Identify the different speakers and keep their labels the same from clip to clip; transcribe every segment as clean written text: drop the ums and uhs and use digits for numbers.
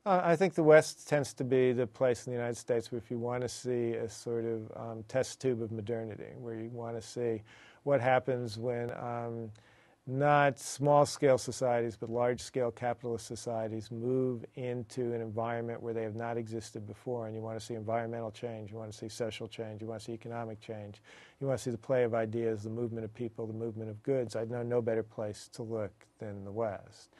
Speaker 1: I think the West tends to be the place in the United States where if you want to see a sort of test tube of modernity, where you want to see what happens when not small-scale societies, but large-scale capitalist societies move into an environment where they have not existed before, and you want to see environmental change, you want to see social change, you want to see economic change, you want to see the play of ideas, the movement of people, the movement of goods. I know no better place to look than the West.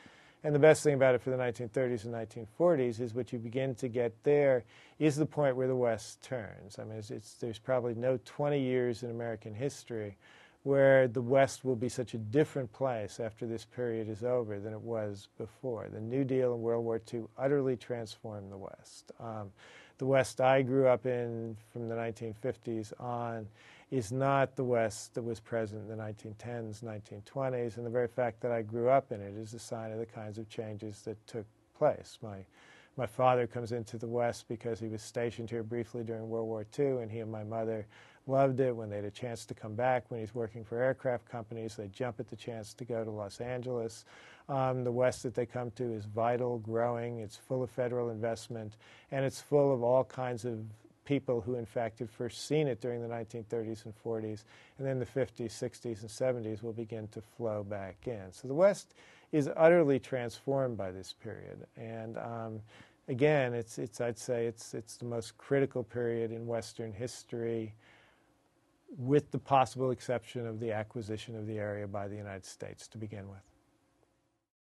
Speaker 1: And the best thing about it for the 1930s and 1940s is what you begin to get there is the point where the West turns. I mean, there's probably no 20 years in American history where the West will be such a different place after this period is over than it was before. The New Deal and World War II utterly transformed the West. The West I grew up in from the 1950s on is not the West that was present in the 1910s, 1920s, and the very fact that I grew up in it is a sign of the kinds of changes that took place. My father comes into the West because he was stationed here briefly during World War II, and he and my mother loved it. When they had a chance to come back, when he's working for aircraft companies, they jump at the chance to go to Los Angeles. The West that they come to is vital, growing, it's full of federal investment, and it's full of all kinds of people who in fact had first seen it during the 1930s and 40s, and then the 50s, 60s, and 70s will begin to flow back in. So the West is utterly transformed by this period, and again, I'd say it's the most critical period in Western history, with the possible exception of the acquisition of the area by the United States to begin with.